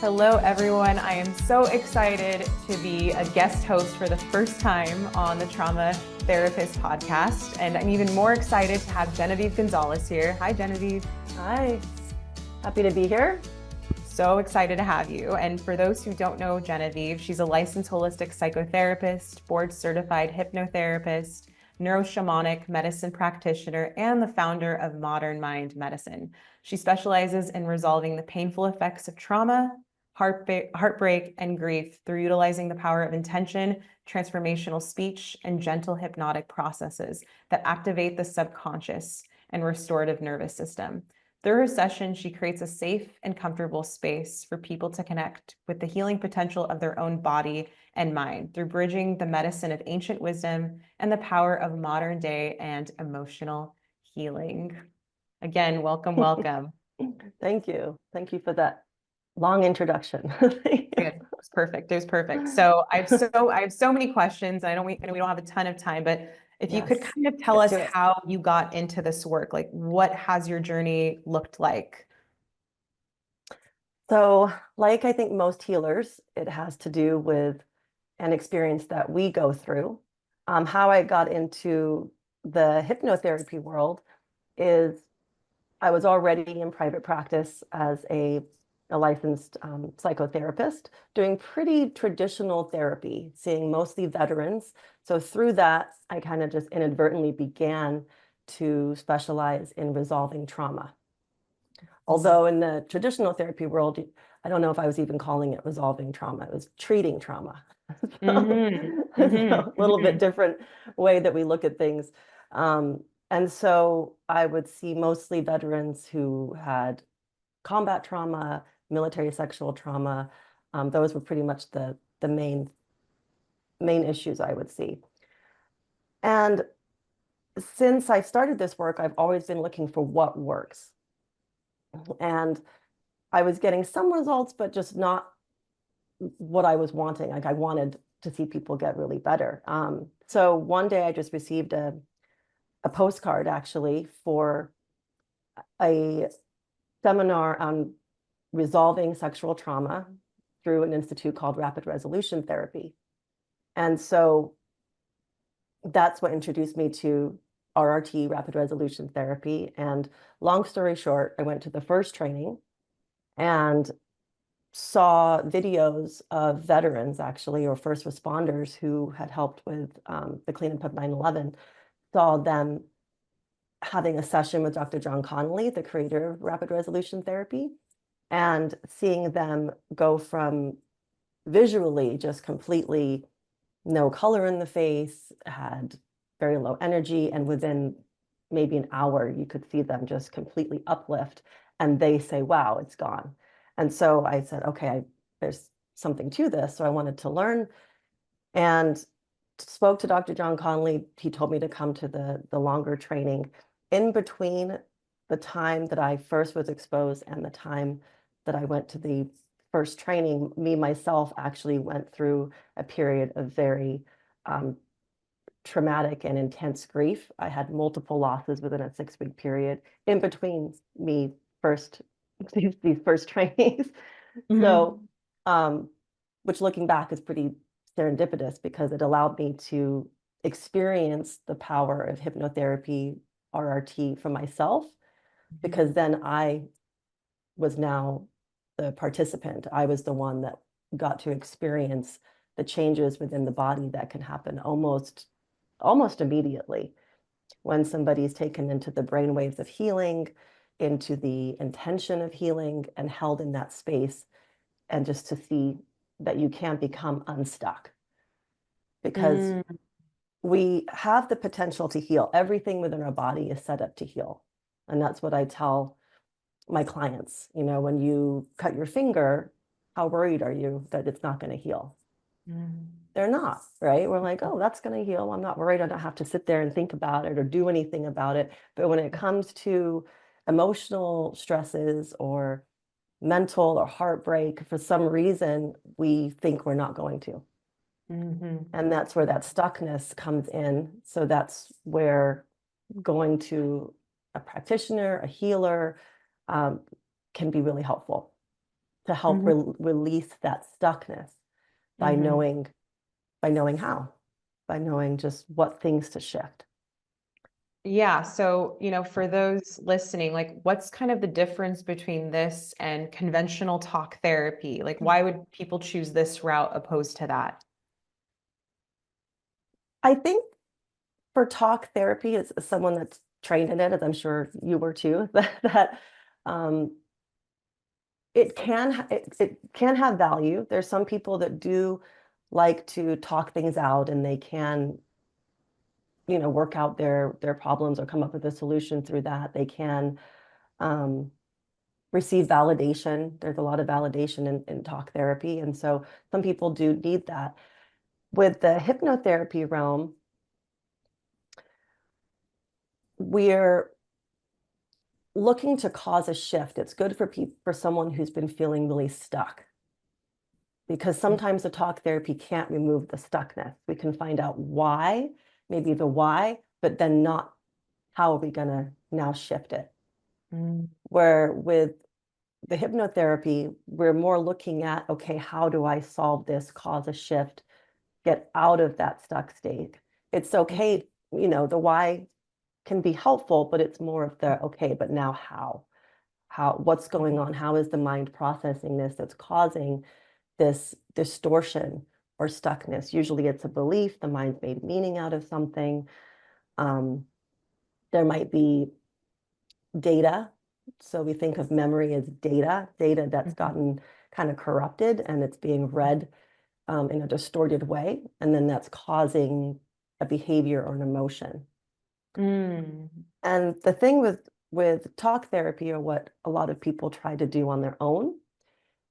Hello, everyone. I am so excited to be a guest host for the first time on the Trauma Therapist podcast. And I'm even more excited to have Genevieve Gonzalez here. Hi, Genevieve. Hi, happy to be here. So excited to have you. And for those who don't know Genevieve, she's a licensed holistic psychotherapist, board certified hypnotherapist, neuroshamanic medicine practitioner, and the founder of Modern Mind Medicine. She specializes in resolving the painful effects of trauma, heartbreak, and grief through utilizing the power of intention, transformational speech, and gentle hypnotic processes that activate the subconscious and restorative nervous system. Through her session, she creates a safe and comfortable space for people to connect with the healing potential of their own body and mind through bridging the medicine of ancient wisdom and the power of modern day and emotional healing. Again, welcome, welcome. Thank you. Thank you for that long introduction. Good. It was perfect. It was perfect. So I have so many questions. We don't have a ton of time, but if you could kind of tell us how you got into this work, like what has your journey looked like? So, like I think most healers, it has to do with an experience that we go through. How I got into the hypnotherapy world is I was already in private practice as a licensed psychotherapist, doing pretty traditional therapy, seeing mostly veterans. So through that, I kind of just inadvertently began to specialize in resolving trauma. Although in the traditional therapy world, I don't know if I was even calling it resolving trauma, it was treating trauma. A little bit different way that we look at things. And so I would see mostly veterans who had combat trauma, military sexual trauma. Those were pretty much the main issues I would see. And since I started this work, I've always been looking for what works. And I was getting some results, but just not what I was wanting. Like I wanted to see people get really better. So one day I just received a postcard actually for a seminar on resolving sexual trauma through an institute called Rapid Resolution Therapy. And so that's what introduced me to RRT, Rapid Resolution Therapy. And long story short, I went to the first training and saw videos of veterans actually, or first responders who had helped with the cleanup of 9/11, saw them having a session with Dr. John Connolly, the creator of Rapid Resolution Therapy, and seeing them go from visually just completely no color in the face, had very low energy, and within maybe an hour, you could see them just completely uplift, and they say, wow, it's gone. And so I said, okay, there's something to this. So I wanted to learn and spoke to Dr. John Connolly. He told me to come to the longer training. In between the time that I first was exposed and the time that I went to the first training, me myself actually went through a period of very traumatic and intense grief. I had multiple losses within a 6-week period in between me these first trainings. So, which looking back is pretty serendipitous because it allowed me to experience the power of hypnotherapy, RRT for myself, because then I was now the participant. I was the one that got to experience the changes within the body that can happen almost immediately when somebody's taken into the brainwaves of healing, into the intention of healing, and held in that space, and just to see that you can become unstuck. Because we have the potential to heal. Everything within our body is set up to heal. And that's what I tell my clients. You know, when you cut your finger, how worried are you that it's not going to heal? They're not, right? We're like, oh, that's going to heal. I'm not worried. I don't have to sit there and think about it or do anything about it. But when it comes to emotional stresses or mental or heartbreak, for some reason, we think we're not going to. And that's where that stuckness comes in. So that's where going to a practitioner, a healer, can be really helpful to help Mhm. release that stuckness by Mhm. knowing by knowing how, by knowing just what things to shift. Yeah. So, for those listening, like what's kind of the difference between this and conventional talk therapy? Like, why would people choose this route opposed to that? I think for talk therapy, as someone that's trained in it, as I'm sure you were too, that um, it can have value. There's some people that do like to talk things out, and they can, work out their problems or come up with a solution through that. They can um, receive validation. There's a lot of validation in talk therapy, and so some people do need that. With the hypnotherapy realm, we're looking to cause a shift. It's good for for someone who's been feeling really stuck, because sometimes the talk therapy can't remove the stuckness. We can find out why, maybe the why, but then not how are we going to now shift it. Mm. Where with the hypnotherapy, we're more looking at, okay, how do I solve this, cause a shift, get out of that stuck state? It's okay, the why can be helpful, but it's more of the, okay, but now how? What's going on? How is the mind processing this that's causing this distortion or stuckness? Usually it's a belief, the mind's made meaning out of something. Um, there might be data. So we think of memory as data that's Mhm. gotten kind of corrupted and it's being read in a distorted way. And then that's causing a behavior or an emotion. Mm. And the thing with talk therapy, or what a lot of people try to do on their own,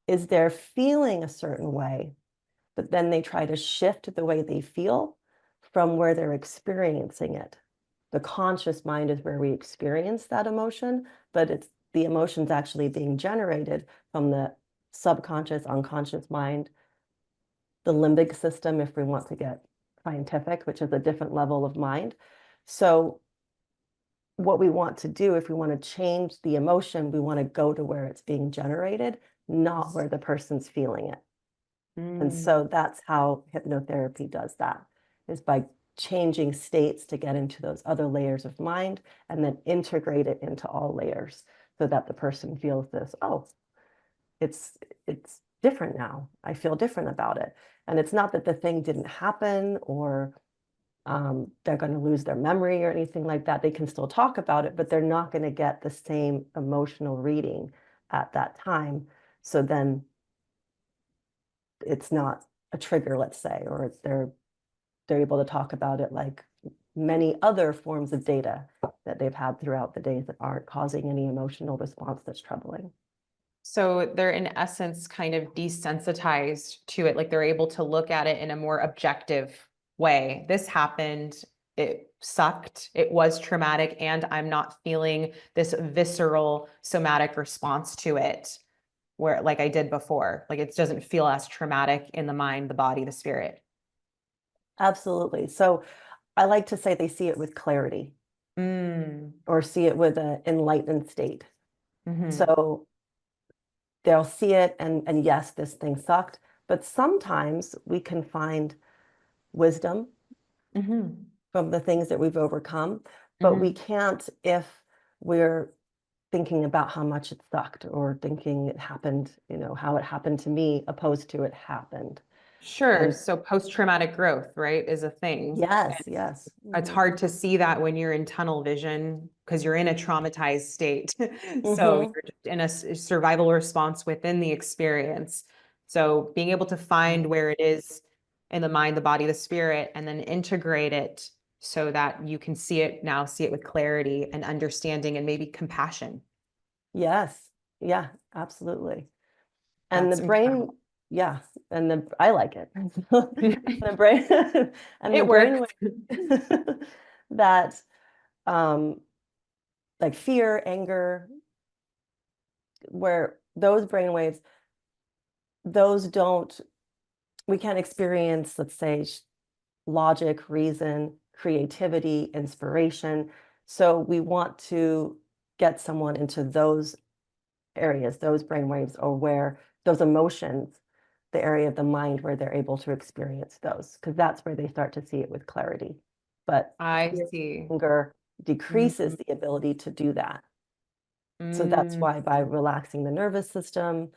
is they're feeling a certain way, but then they try to shift the way they feel from where they're experiencing it. The conscious mind is where we experience that emotion, but it's the emotions actually being generated from the subconscious, unconscious mind, the limbic system, if we want to get scientific, which is a different level of mind. So what we want to do, if we want to change the emotion, we want to go to where it's being generated, not where the person's feeling it. And Mm. so that's how hypnotherapy does that, is by changing states to get into those other layers of mind and then integrate it into all layers so that the person feels this, oh, it's it's different now. I feel different about it. And it's not that the thing didn't happen, or they're going to lose their memory or anything like that. They can still talk about it, but they're not going to get the same emotional reading at that time. So then it's not a trigger, let's say, or they're able to talk about it like many other forms of data that they've had throughout the days that aren't causing any emotional response that's troubling. So they're in essence kind of desensitized to it, like they're able to look at it in a more objective way. This happened, it sucked, it was traumatic, and I'm not feeling this visceral somatic response to it where like I did before. Like it doesn't feel as traumatic in the mind, the body, the spirit. Absolutely. So I like to say they see it with clarity, Mm. or see it with an enlightened state. Mm-hmm. So they'll see it, and yes, this thing sucked, but sometimes we can find wisdom Mm-hmm. from the things that we've overcome, but we Mm-hmm. can't if we're thinking about how much it sucked, or thinking it happened, how it happened to me, opposed to it happened. Sure. And So post-traumatic growth, right, is a thing. yes, yes. It's Hmm. hard to see that when you're in tunnel vision because you're in a traumatized state. So Hmm. you're just in a survival response within the experience. So being able to find where it is in the mind, the body, the spirit, and then integrate it so that you can see it with clarity and understanding and maybe compassion. Yes. Yeah, absolutely. And the That's brain, incredible. yeah, and I like it. The brain and the It works. brain that um like fear, anger, where those brain waves, those don't, we can't experience, let's say, logic, reason, creativity, inspiration. So we want to get someone into those areas, those brain waves, or where those emotions, the area of the mind where they're able to experience those, because that's where they start to see it with clarity. But I fear, see. anger decreases Mm, the ability to do that. So that's mm. why by relaxing the nervous system,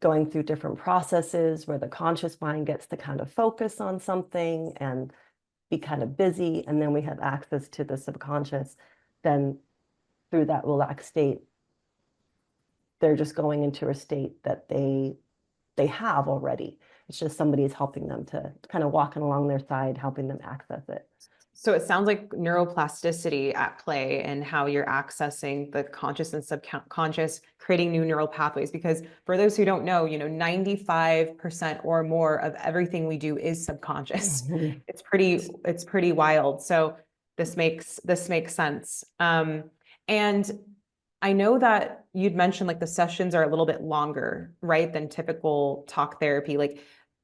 going through different processes where the conscious mind gets to kind of focus on something and be kind of busy, and then we have access to the subconscious, then through that relaxed state, they're just going into a state that they have already. It's just somebody's helping them to kind of walking along their side, helping them access it. So it sounds like neuroplasticity at play and how you're accessing the conscious and subconscious, creating new neural pathways. Because for those who don't know, 95% or more of everything we do is subconscious. Mhm. It's pretty wild. So this makes sense. And I know that you'd mentioned like the sessions are a little bit longer, right, than typical talk therapy. Like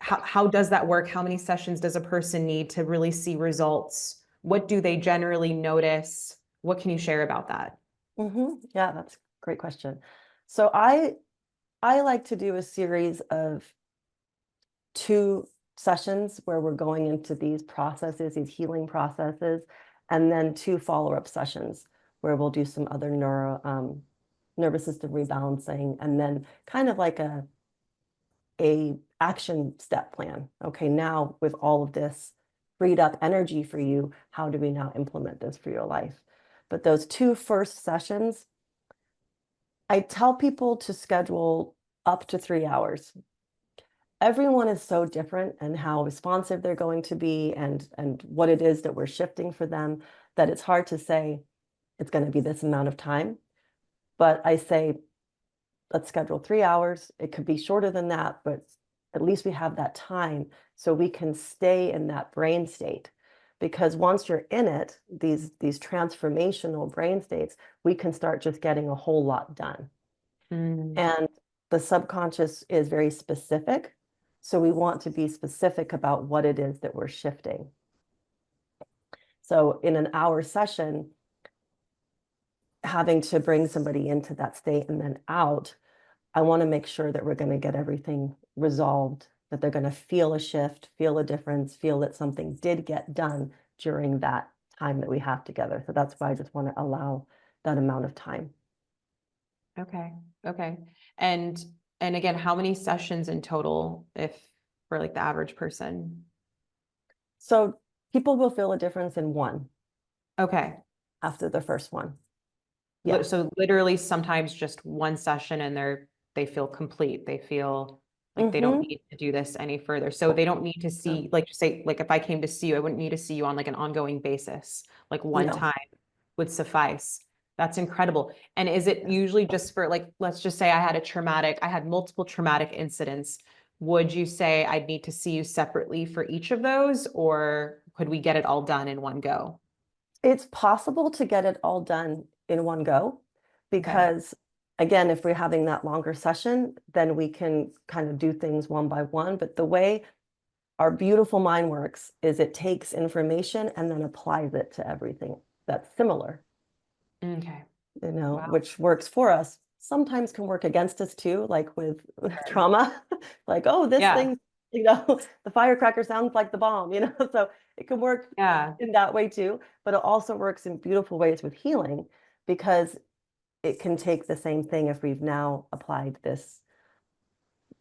how does that work? How many sessions does a person need to really see results? What do they generally notice? What can you share about that? Yeah, that's a great question. So I like to do a series of 2 sessions where we're going into these processes, these healing processes, and then 2 follow-up sessions where we'll do some other nervous system rebalancing, and then kind of like a action step plan. Okay, now with all of this freed up energy for you, how do we now implement this for your life? But those 2 first sessions, I tell people to schedule up to 3 hours. Everyone is so different and how responsive they're going to be, and what it is that we're shifting for them, that it's hard to say it's going to be this amount of time. But I say, let's schedule 3 hours. It could be shorter than that, but at least we have that time so we can stay in that brain state. Because once you're in it, these transformational brain states, we can start just getting a whole lot done. Mm, And the subconscious is very specific. So we want to be specific about what it is that we're shifting. So in an hour session, having to bring somebody into that state and then out, I want to make sure that we're going to get everything resolved, that they're going to feel a shift, feel a difference, feel that something did get done during that time that we have together. So that's why I just want to allow that amount of time. okay. Okay. And and again, how many sessions in total if for like the average person? So people will feel a difference in one Okay. after the first one. Yes. So literally sometimes just one session and they feel complete. They feel like they don't Mm-hmm. need to do this any further. So they don't need to see, like just say, like if I came to see you, I wouldn't need to see you on like an ongoing basis. Like one No. time would suffice. That's incredible. And is it usually just for like, let's just say I had multiple traumatic incidents. Would you say I'd need to see you separately for each of those, or could we get it all done in one go? It's possible to get it all done in one go Okay. because, again, if we're having that longer session, then we can kind of do things one by one. But the way our beautiful mind works is it takes information and then applies it to everything that's similar, Okay. Wow. which works for us. Sometimes can work against us too, like with Sure. trauma, like, oh, this Yeah. thing, the firecracker sounds like the bomb, so it can work Yeah. in that way too, but it also works in beautiful ways with healing because it can take the same thing if we've now applied this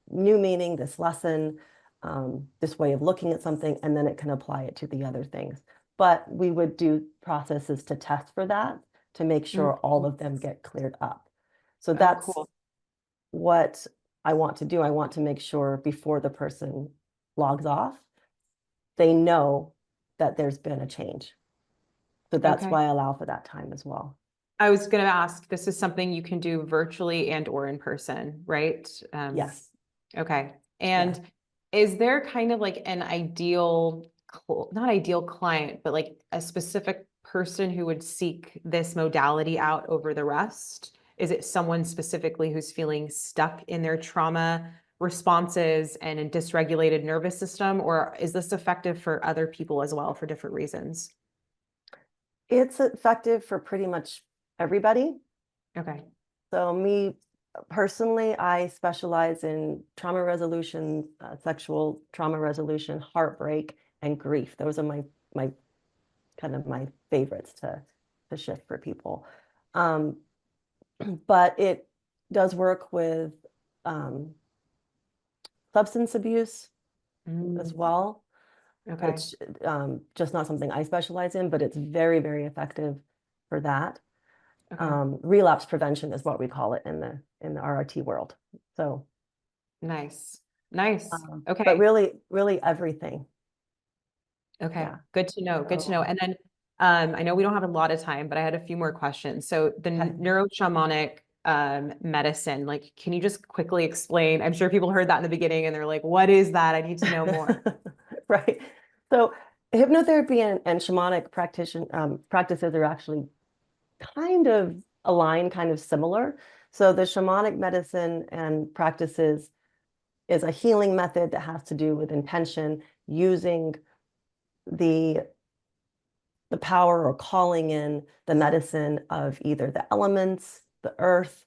new meaning, this lesson, this way of looking at something, and then it can apply it to the other things. But we would do processes to test for that to make sure all Mhm. of them get cleared up. So Oh, that's cool. what I want to do. I want to make sure before the person logs off, they know that there's been a change. So that's Okay. why I allow for that time as well. I was going to ask, this is something you can do virtually and or in person, right? Yes. Okay. Yeah. And is there kind of like an ideal, not ideal client, but like a specific person who would seek this modality out over the rest? Is it someone specifically who's feeling stuck in their trauma responses and a dysregulated nervous system, or is this effective for other people as well for different reasons? It's effective for pretty much everybody. Okay. So me personally, I specialize in trauma resolution, sexual trauma resolution, heartbreak, and grief. Those are my kind of my favorites to shift for people. Um, but it does work with um, substance abuse as Mm, well, okay. which just not something I specialize in, but it's very, very effective for that. Okay. Relapse prevention is what we call it in the RRT world. So, Nice. Nice. but Okay. really, really everything. Okay. Yeah. Good to know. Good to know. So, And then I know we don't have a lot of time, but I had a few more questions. So the okay. neuroshamanic medicine, like, can you just quickly explain? I'm sure people heard that in the beginning and they're like, what is that? I need to know more. Right. So hypnotherapy and shamanic practices are actually kind of aligned, kind of similar. So the shamanic medicine and practices is a healing method that has to do with intention, using the the power or calling in the medicine of either the elements, the earth,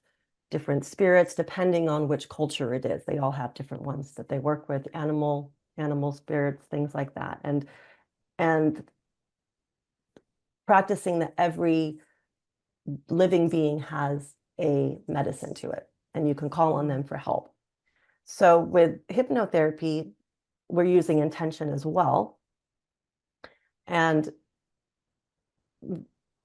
different spirits, depending on which culture it is. They all have different ones that they work with, animal spirits, things like that. And practicing that every living being has a medicine to it, and you can call on them for help. So with hypnotherapy, we're using intention as well. And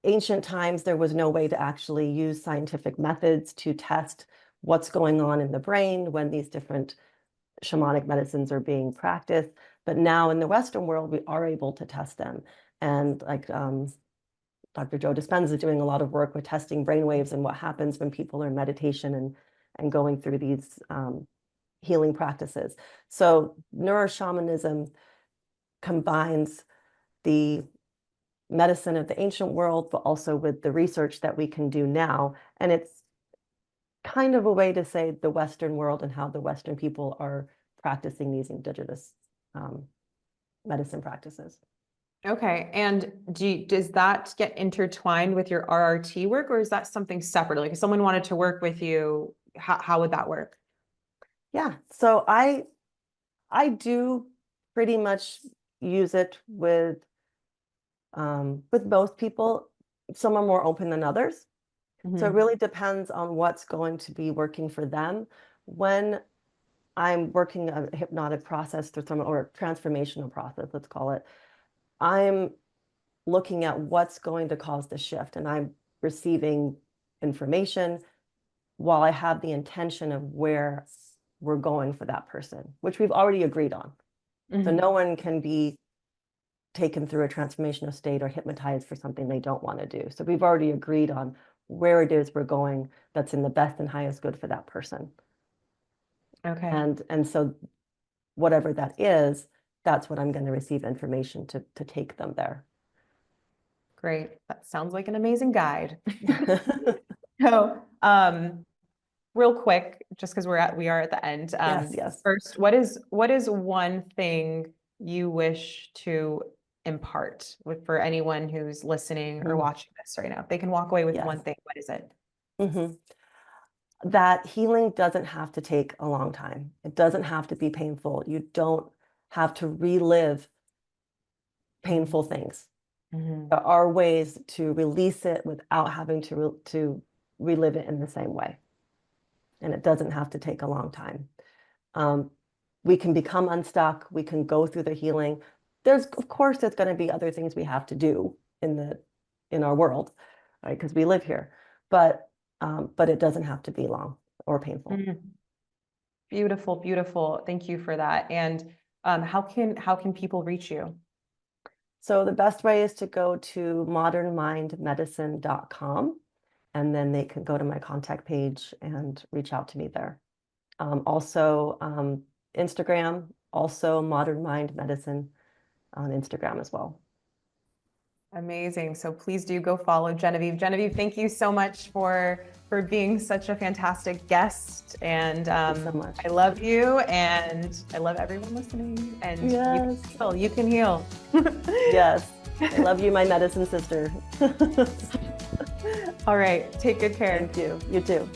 ancient times, there was no way to actually use scientific methods to test what's going on in the brain when these different shamanic medicines are being practiced. But now in the Western world, we are able to test them. And like Dr. Joe Dispenza is doing a lot of work with testing brainwaves and what happens when people are in meditation and going through these healing practices. So neuroshamanism combines the medicine of the ancient world, but also with the research that we can do now. And it's kind of a way to say the Western world and how the Western people are practicing these indigenous medicine practices. Okay. And does that get intertwined with your RRT work, or is that something separate? Like if someone wanted to work with you, how would that work? Yeah, so I do pretty much use it with most people. Some are more open than others. So it Mhm. really depends on what's going to be working for them. When I'm working a hypnotic process through someone or a transformational process, let's call it, I'm looking at what's going to cause the shift, and I'm receiving information while I have the intention of where we're going for that person, which we've already agreed on. So Mhm. no one can be taken through a transformational state or hypnotized for something they don't want to do. So we've already agreed on where it is we're going that's in the best and highest good for that person. Okay. And so whatever that is, that's what I'm going to receive information to take them there. Great. That sounds like an amazing guide. So, real quick, just because we are at the end. Yes, yes. First, what is one thing you wish to impart for anyone who's listening or Mm, watching this right now? If they can walk away with yes. one thing, what is it? Mhm. That healing doesn't have to take a long time. It doesn't have to be painful. You don't have to relive Mhm. painful things. Mhm. There are ways to release it without having to relive it in the same way. And it doesn't have to take a long time. Um, we can become unstuck. We can go through the healing. Of course, there's going to be other things we have to do in our world, right? Because we live here, but it doesn't have to be long or painful. Mhm. Beautiful, beautiful. Thank you for that. And how can people reach you? So the best way is to go to modernmindmedicine.com, and then they can go to my contact page and reach out to me there. Also, Instagram, also Modern Mind Medicine on Instagram as well. Amazing. So please do go follow Genevieve. Genevieve, thank you so much for being such a fantastic guest. And Thank you so much. I love you, and I love everyone listening. And Yes. you can heal. Yes. I love you, my medicine sister. All right. Take good care. Thank you. You too.